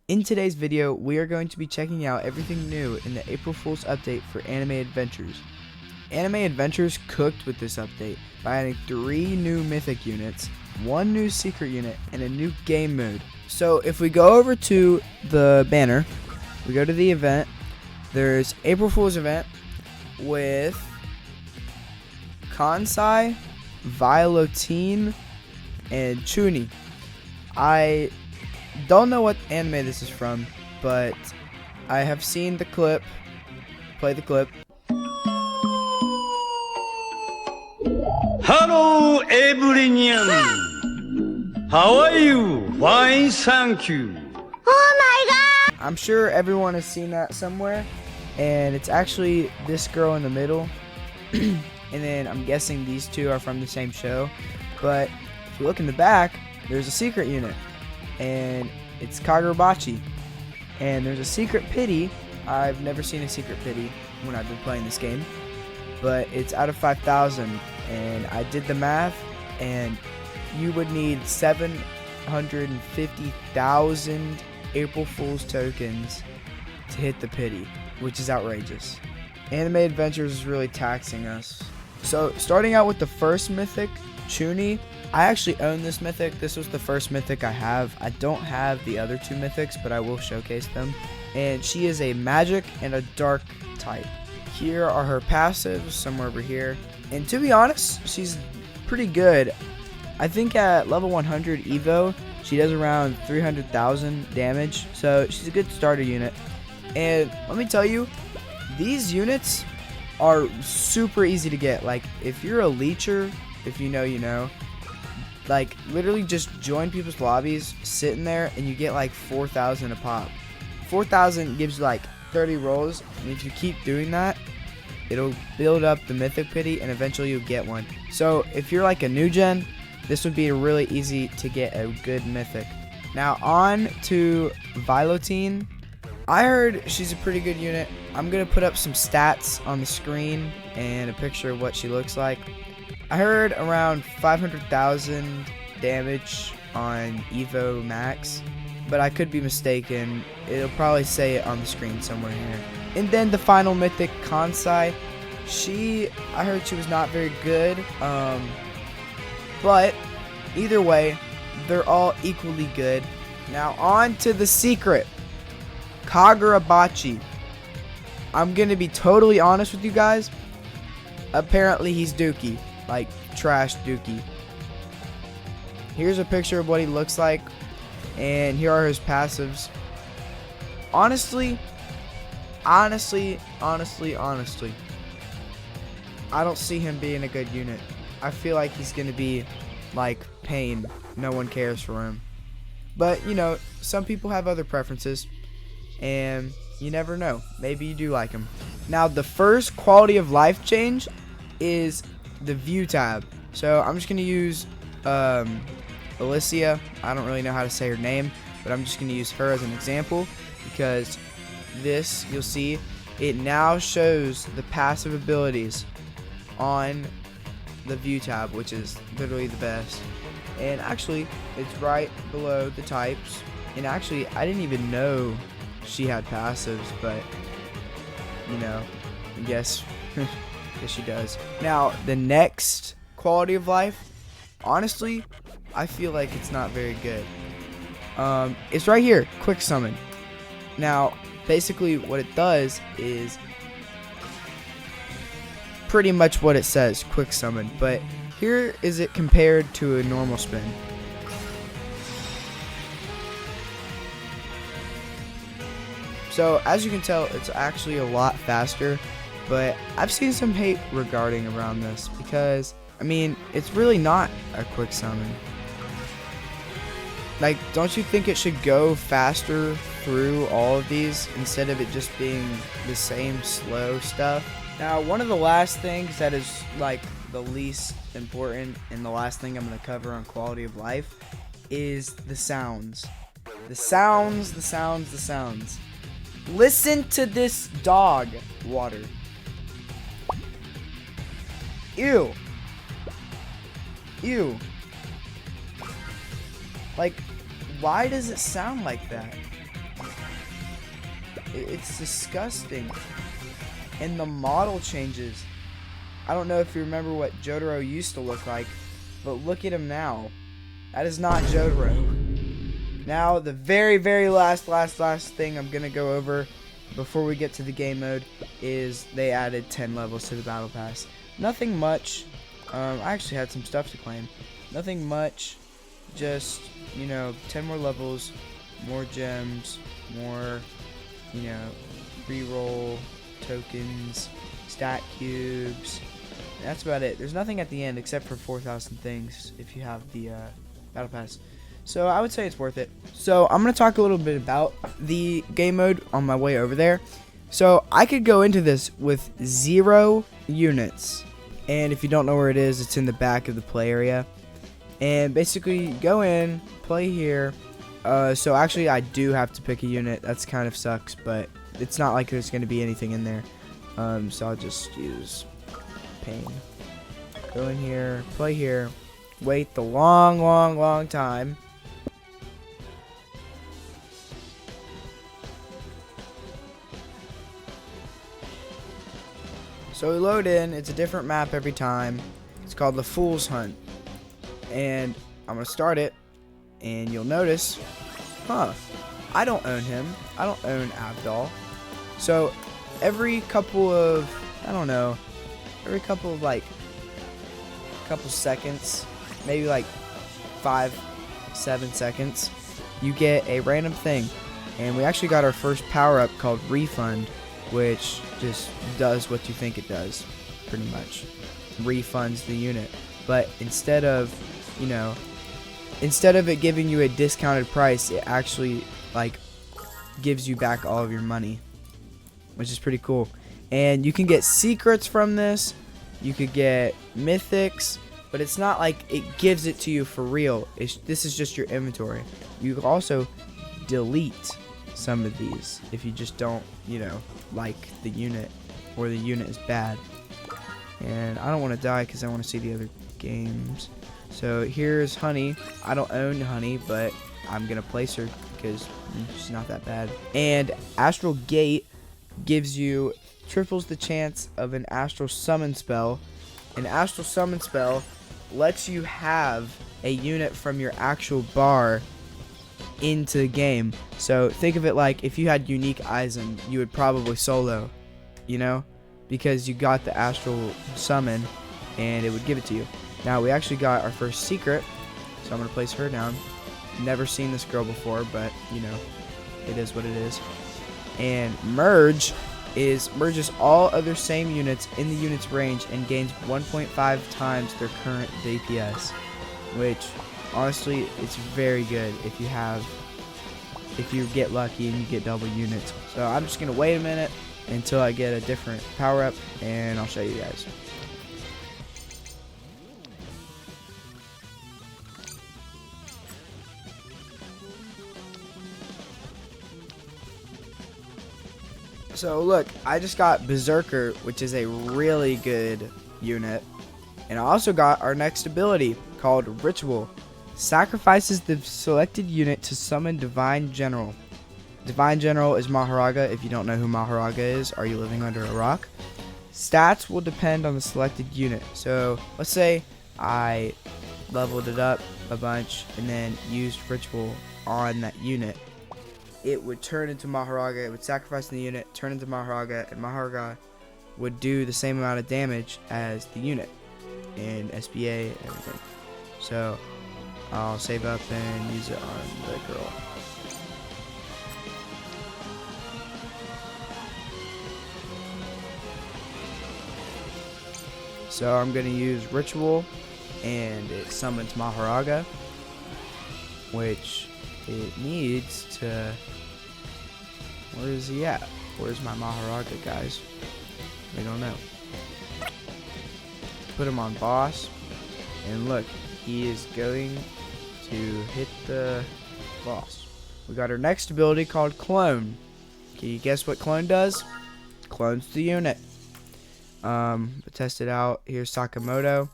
In today's video, we are going to be checking out everything new in the April Fool's update for Anime Adventures. Anime Adventures cooked with this update by adding 3 new mythic units, 1 new secret unit, and a new game mode. So if we go over to the banner, we go to the event, there's April Fool's event with Kansai, Violotine, and Chuni. I don't know what anime this is from, but I have seen the clip. Play the clip. Hello everyone. How are you? Fine, thank you. I'm sure everyone has seen that somewhere, and it's actually this girl in the middle. And then I'm guessing these two are from the same show. But if you look in the back, there's a secret unit, and it's Kagurabachi. And there's a secret pity. I've never seen a secret pity when I've been playing this game, but it's out of 5,000, and I did the math, and you would need 750,000 April Fool's tokens to hit the pity, which is outrageous. Anime Adventures is really taxing us. So starting out with the first mythic, Chuni. I actually own this mythic. This was the first mythic I have. I don't have the other 2 mythics, but I will showcase them. And she is a magic and a dark type. Here are her passives, somewhere over here. And to be honest, she's pretty good. I think at level 100 Evo, she does around 300,000 damage. So she's a good starter unit. And let me tell you, these units are super easy to get. Like, if you're a leecher, if you know, you know. Like, literally just join people's lobbies, sit in there, and you get like 4,000 a pop. 4,000 gives you like 30 rolls, and if you keep doing that, it'll build up the mythic pity, and eventually you'll get one. So if you're like a new gen, this would be really easy to get a good mythic. Now on to Violotine. I heard she's a pretty good unit. I'm gonna put up some stats on the screen and a picture of what she looks like. I heard around 500,000 damage on Evo Max, but I could be mistaken. It'll probably say it on the screen somewhere here. And then the final mythic, Kansai. I heard she was not very good, but either way, they're all equally good. Now on to the secret, Kagurabachi. I'm gonna be totally honest with you guys. Apparently he's dookie. Like trash dookie. Here's a picture of what he looks like, and here are his passives. Honestly, I don't see him being a good unit. I feel like he's gonna be like Pain. No one cares for him. But you know, some people have other preferences, and you never know. Maybe you do like him. Now the first quality of life change is the view tab. So I'm just gonna use Alicia. I don't really know how to say her name, but I'm just gonna use her as an example, because this, you'll see, it now shows the passive abilities on the view tab, which is literally the best. And actually, it's right below the types. And actually, I didn't even know she had passives, but you know, I guess yes, she does. Now, the next quality of life, honestly, I feel like it's not very good. It's right here, quick summon. Now, basically what it does is pretty much what it says, quick summon, but here is it compared to a normal spin. So as you can tell, it's actually a lot faster, but I've seen some hate regarding around this, because I mean, it's really not a quick summon. Like, don't you think it should go faster through all of these instead of it just being the same slow stuff? Now, one of the last things that is like the least important, and the last thing I'm going to cover on quality of life, is the sounds. The sounds. Listen to this dog water. Ew. Like, why does it sound like that? It's disgusting. And the model changes. I don't know if you remember what Jotaro used to look like, but look at him now. That is not Jotaro. Now, the very, very last thing I'm going to go over before we get to the game mode is they added 10 levels to the Battle Pass. Nothing much. I actually had some stuff to claim. Nothing much. Just, 10 more levels, more gems, more, reroll tokens, stat cubes. That's about it. There's nothing at the end except for 4,000 things if you have the Battle Pass. So I would say it's worth it. So I'm going to talk a little bit about the game mode on my way over there. So I could go into this with 0 units. And if you don't know where it is, it's in the back of the play area. And basically go in, play here. So actually I do have to pick a unit. That's kind of sucks, but it's not like there's going to be anything in there. So I'll just use Pain. Go in here, play here. Wait the long time. So we load in. It's a different map every time. It's called the Fool's Hunt. And I'm going to start it. And you'll notice, I don't own him. I don't own Abdal. So every couple of, couple seconds, maybe like 5-7 seconds, you get a random thing. And we actually got our first power up called Refund, which just does what you think it does, pretty much. Refunds the unit. But instead of it giving you a discounted price, it actually gives you back all of your money, which is pretty cool. And you can get secrets from this. You could get mythics, but it's not like it gives it to you for real. This is just your inventory. You can also delete some of these if you just don't, like the unit, or the unit is bad. And I don't want to die because I want to see the other games. So here's Honey. I don't own Honey, but I'm going to place her because she's not that bad. And Astral Gate gives you triples the chance of an Astral Summon spell. An Astral Summon spell lets you have a unit from your actual bar into the game. So think of it like if you had Unique Eisen, you would probably solo, because you got the Astral Summon and it would give it to you. Now we actually got our first secret, so I'm going to place her down. Never seen this girl before, but it is what it is. And merges all other same units in the unit's range and gains 1.5 times their current DPS, which honestly it's very good if you get lucky and you get double units. So I'm just going to wait a minute until I get a different power up and I'll show you guys. So look, I just got Berserker, which is a really good unit. And I also got our next ability called Ritual. Sacrifices the selected unit to summon Divine General. Divine General is Maharaga. If you don't know who Maharaga is, are you living under a rock? Stats will depend on the selected unit. So let's say I leveled it up a bunch and then used Ritual on that unit. It would turn into Maharaga, it would sacrifice the unit, turn into Maharaga, and Maharaga would do the same amount of damage as the unit in SBA and everything. So I'll save up and use it on the girl. So I'm going to use Ritual, and it summons Maharaga, which it needs to... Where is he at? Where's my Maharaga, guys? We don't know. Put him on boss. And look, he is going to hit the boss. We got our next ability called Clone. Can you guess what Clone does? Clones the unit. Test it out. Here's Sakamoto.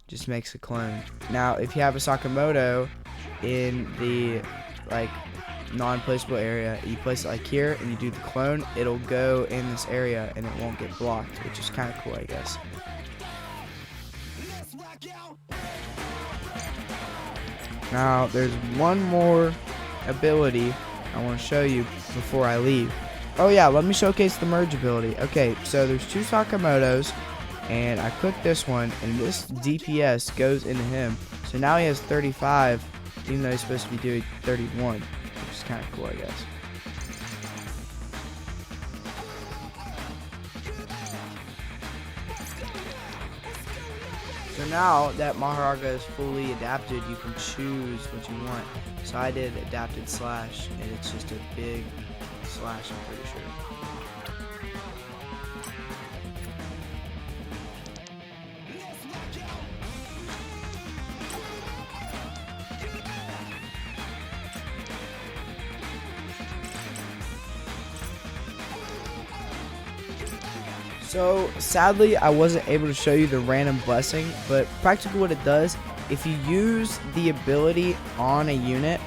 Just makes a clone. Now, if you have a Sakamoto in the non-placeable area. You place it like here and you do the clone, it'll go in this area and it won't get blocked, which is kind of cool, I guess. Now there's one more ability I want to show you before I leave. Oh yeah, let me showcase the merge ability. Okay, so there's 2 Sakamotos, and I click this one, and this DPS goes into him. So now he has 35, even though he's supposed to be doing 31, which is kind of cool, I guess. So now that Mahoraga is fully adapted, you can choose what you want. So I did adapted slash, and it's just a big slash, I'm pretty sure. So sadly I wasn't able to show you the random blessing, but practically what it does, if you use the ability on a unit,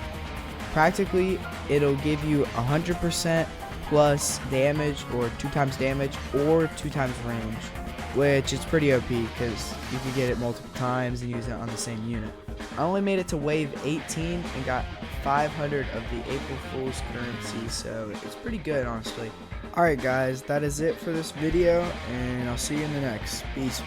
practically it'll give you 100% plus damage, or 2 times damage, or 2 times range, which is pretty OP because you can get it multiple times and use it on the same unit. I only made it to wave 18 and got 500 of the April Fool's currency, so it's pretty good, honestly. Alright guys, that is it for this video, and I'll see you in the next. Peace.